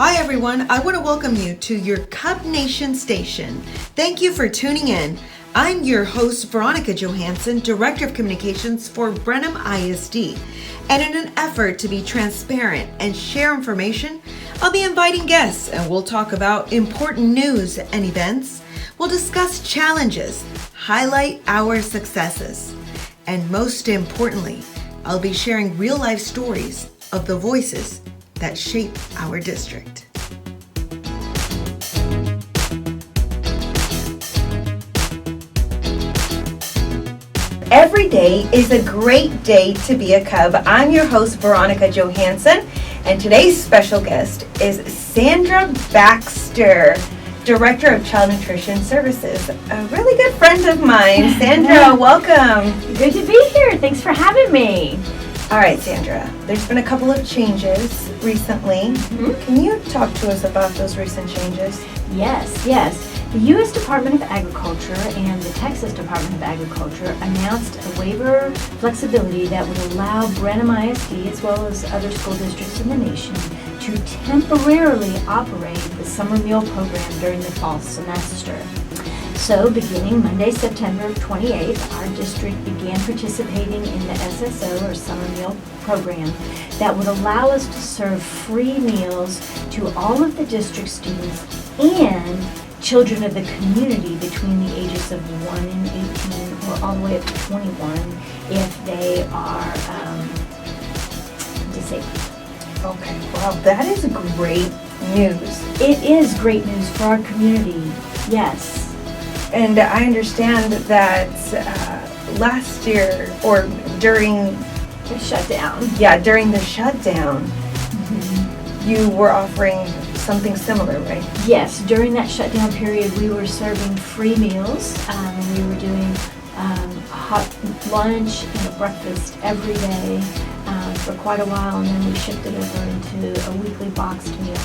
Hi everyone, I want to welcome you to your Cub Nation station. Thank you for tuning in. I'm your host, Veronica Johansson, Director of Communications for Brenham ISD. And in an effort to be transparent and share information, I'll be inviting guests and we'll talk about important news and events. We'll discuss challenges, highlight our successes, and most importantly, I'll be sharing real-life stories of the voices that shape our district. Every day is a great day to be a Cub. I'm your host, Veronica Johansson, and today's special guest is Sandra Baxter, Director of Child Nutrition Services, a really good friend of mine. Sandra, welcome. Good to be here. Thanks for having me. All right, Sandra, there's been a couple of changes recently. Mm-hmm. Can you talk to us about those recent changes? Yes. The U.S. Department of Agriculture and the Texas Department of Agriculture announced a waiver flexibility that would allow Brenham ISD, as well as other school districts in the nation, to temporarily operate the summer meal program during the fall semester. So, beginning Monday, September 28th, our district began participating in the SSO, or Summer Meal Program, that would allow us to serve free meals to all of the district students and children of the community between the ages of 1 and 18, or all the way up to 21 if they are disabled. Okay, wow, that is great news. It is great news for our community, yes. And I understand that last year, or during the shutdown. Yeah, during the shutdown, you were offering something similar, right? Yes, during that shutdown period, we were serving free meals. We were doing a hot lunch and a breakfast every day for quite a while, and then we shifted over into a weekly boxed meal.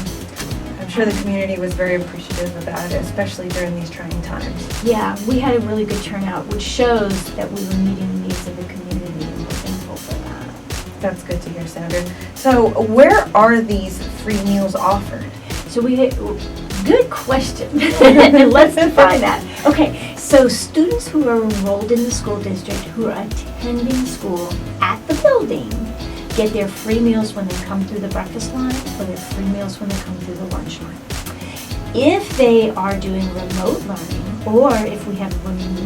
I'm sure the community was very appreciative of that, especially during these trying times. Yeah, we had a really good turnout, which shows that we were meeting the needs of the community, and we're thankful for that. That's good to hear, Sandra. So where are these free meals offered? So good question. Let's define that. Okay, so students who are enrolled in the school district who are attending school at the building get their free meals when they come through the breakfast line, or their free meals when they come through the lunch line. If they are doing remote learning, or if we have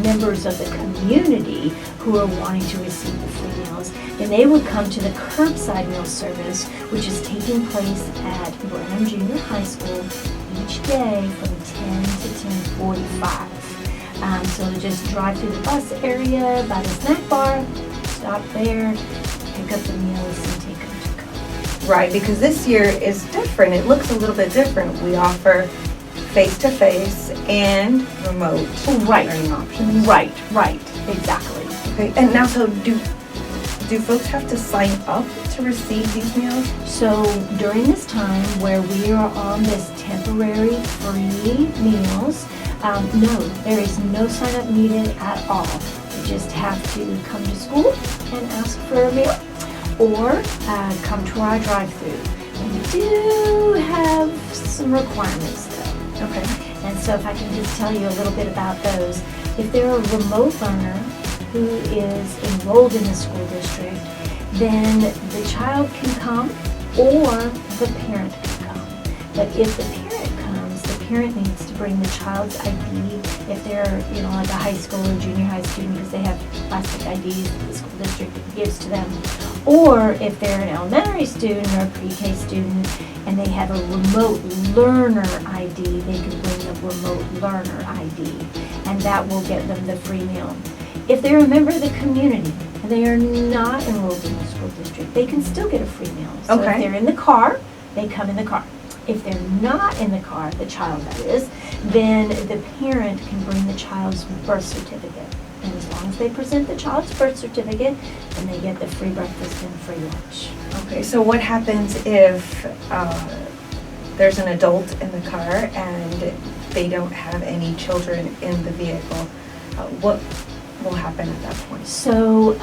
members of the community who are wanting to receive the free meals, then they would come to the Curbside meal service, which is taking place at Brenham Junior High School each day from 10 to 10:45. So just drive through the bus area by the snack bar, stop there, pick up the meals and take them to go. Right, because this year is different. It looks a little bit different. We offer face-to-face and remote learning options. Right, exactly. Okay, and now so do folks have to sign up to receive these meals? So during this time where we are on this temporary free meals, no, there is no sign up needed at all. You just have to come to school and ask for a meal, or come to our drive-through. We do have some requirements though. Okay. And so if I can just tell you a little bit about those. If they're a remote learner who is enrolled in the school district, then the child can come or the parent can come. But if the parent comes, the parent needs to bring the child's ID if they're, like a high school or junior high student, because they have plastic IDs that the school district gives to them. Or if they're an elementary student or a pre-K student and they have a remote learner ID, they can bring the remote learner ID, and that will get them the free meal. If they're a member of the community and they are not enrolled in the school district, they can still get a free meal. So if they're in the car, they come in the car. If they're not in the car, the child that is, then the parent can bring the child's birth certificate. And as long as they present the child's birth certificate, then they get the free breakfast and free lunch. Okay, so what happens if there's an adult in the car and they don't have any children in the vehicle? will happen at that point? So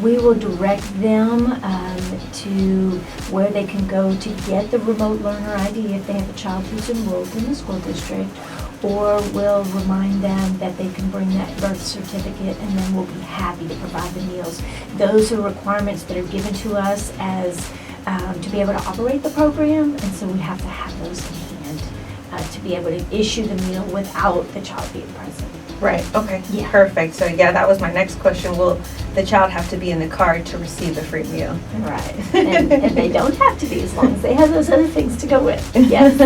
we will direct them to where they can go to get the remote learner ID if they have a child who's enrolled in the school district, or we'll remind them that they can bring that birth certificate, and then we'll be happy to provide the meals. Those are requirements that are given to us as to be able to operate the program, and so we have to have those in hand to be able to issue the meal without the child being present. Right, okay, Yeah. perfect. So yeah, that was my next question. Will the child have to be in the car to receive the free meal? Right, and they don't have to be as long as they have those other things to go with. Yes.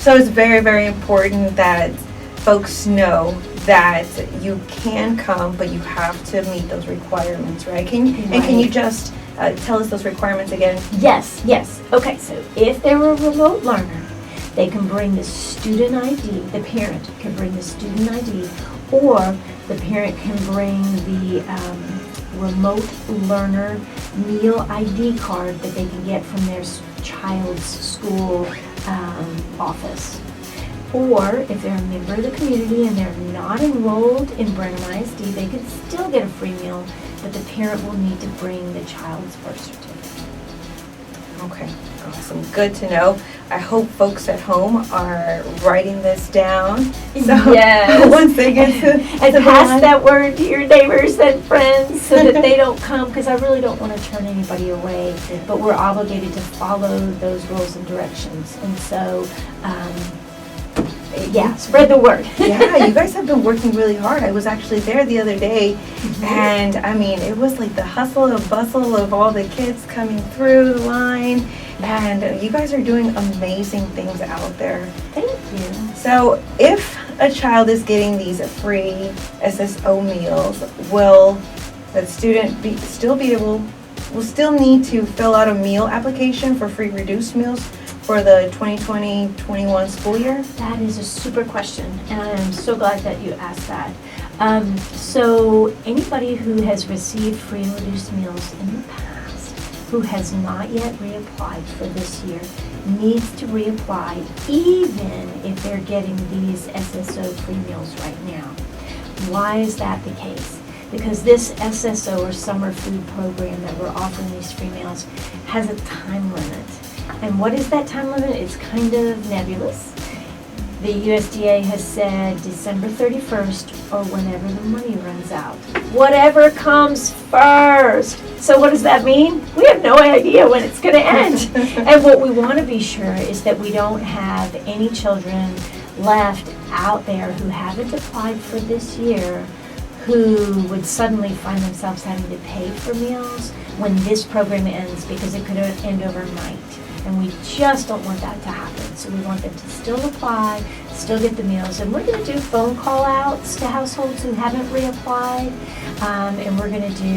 So it's very, very important that folks know that you can come, but you have to meet those requirements, right? Can you just tell us those requirements again? Yes. Okay, so if they're a remote learner, they can bring the student ID, the parent can bring the student ID, or the parent can bring the remote learner meal ID card that they can get from their child's school office. Or if they're a member of the community and they're not enrolled in Brenham ISD, they can still get a free meal, but the parent will need to bring the child's birth certificate. Okay, awesome. Good to know. I hope folks at home are writing this down. So Yes. once they get to And pass that word to your neighbors and friends so that they don't come, because I really don't want to turn anybody away, but we're obligated to follow those rules and directions. And so, spread the word. Yeah, you guys have been working really hard. I was actually there the other day, and I mean, it was like the hustle and bustle of all the kids coming through the line, and you guys are doing amazing things out there. Thank you. So if a child is getting these free SSO meals, will the student will still need to fill out a meal application for free reduced meals for the 2020-21 school year? That is a super question, and I am so glad that you asked that. So anybody who has received free and reduced meals in the past, who has not yet reapplied for this year, needs to reapply even if they're getting these SSO free meals right now. Why is that the case? Because this SSO, or summer food program that we're offering these free meals, has a time limit. And what is that time limit? It's kind of nebulous. The USDA has said December 31st or whenever the money runs out. Whatever comes first. So what does that mean? We have no idea when it's going to end. And what we want to be sure is that we don't have any children left out there who haven't applied for this year who would suddenly find themselves having to pay for meals when this program ends, because it could end overnight. And we just don't want that to happen. So we want them to still apply, still get the meals. And we're going to do phone call outs to households who haven't reapplied. And we're going to do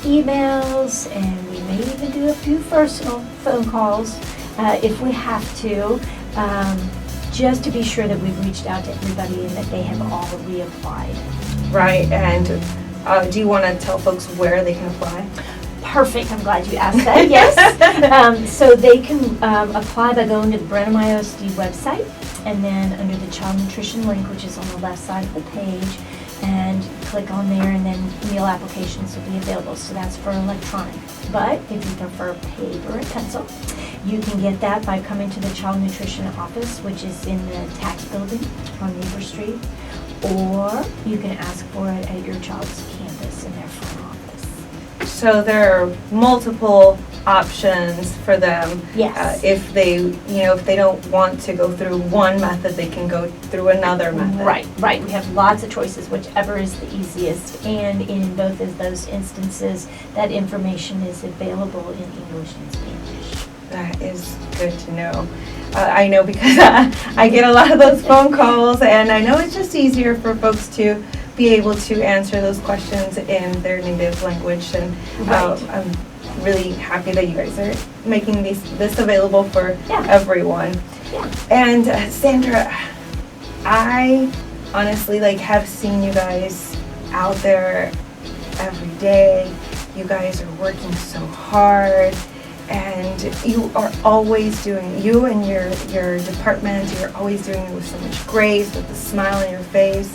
emails, and we may even do a few personal phone calls if we have to, just to be sure that we've reached out to everybody and that they have all reapplied. Right, and do you want to tell folks where they can apply? Perfect, I'm glad you asked that, yes. So they can apply by going to the Brenham ISD website, and then under the child nutrition link, which is on the left side of the page, and click on there, and then meal applications will be available. So that's for electronic. But if you prefer paper and pencil, you can get that by coming to the child nutrition office, which is in the tax building on Neighbor Street, or you can ask for it at your child's campus in their front office. So there are multiple options for them. Yes. If they don't want to go through one method, they can go through another method. Right. We have lots of choices, whichever is the easiest. And in both of those instances, that information is available in English and Spanish. That is good to know. I know because I get a lot of those phone calls, and I know it's just easier for folks to be able to answer those questions in their native language. And I'm really happy that you guys are making this available for everyone. Yeah. And Sandra, I honestly have seen you guys out there every day. You guys are working so hard. And you are always doing, you and your department, you're always doing it with so much grace, with a smile on your face.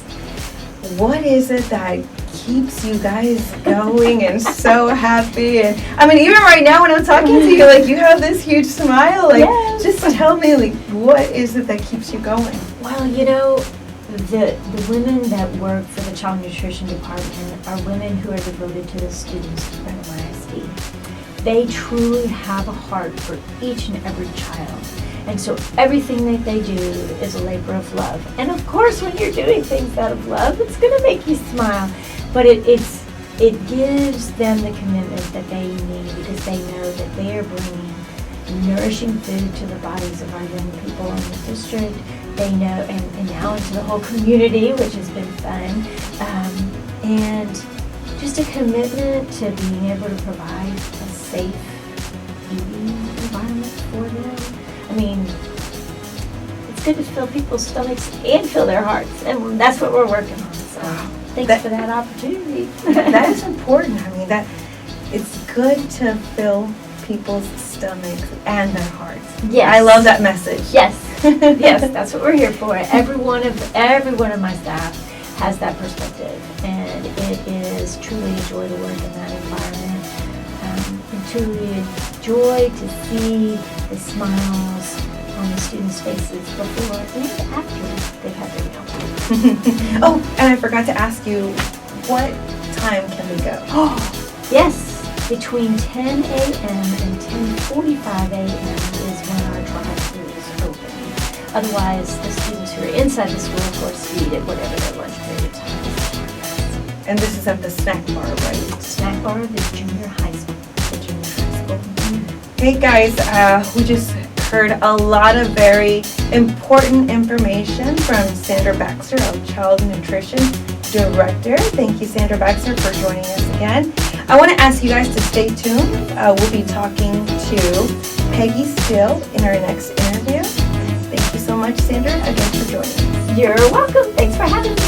What is it that keeps you guys going and so happy? And I mean, even right now when I'm talking to you, like you have this huge smile. Like, Yes. just tell me, like, what is it that keeps you going? Well, you know, the women that work for the Child Nutrition Department are women who are devoted to the students of Brenham ISD. They truly have a heart for each and every child. And so everything that they do is a labor of love. And of course, when you're doing things out of love, it's going to make you smile. But it gives them the commitment that they need, because they know that they are bringing nourishing food to the bodies of our young people in the district. They know, and now into the whole community, which has been fun. And just a commitment to being able to provide a safe eating environment for them. I mean, it's good to fill people's stomachs and fill their hearts, and that's what we're working on. So thanks for that opportunity. That is important. I mean, that it's good to fill people's stomachs and their hearts. Yes. I love that message. Yes, yes, that's what we're here for. Every one of my staff has that perspective, and it is truly a joy to work in that environment. And truly a joy to see the smiles on the students' faces before and after they've had their meal. Oh, and I forgot to ask you, what time can we go? Oh, yes. Between 10 a.m. and 10:45 a.m. is when our drive-thru is open. Otherwise, the students who are inside the school, of course, eat at whatever their lunch period time is. And this is at the snack bar, right? Snack bar of the junior high school. Hey guys, we just heard a lot of very important information from Sandra Baxter, our Child Nutrition Director. Thank you, Sandra Baxter, for joining us again. I want to ask you guys to stay tuned. We'll be talking to Peggy Still in our next interview. Thank you so much, Sandra, again for joining us. You're welcome. Thanks for having me.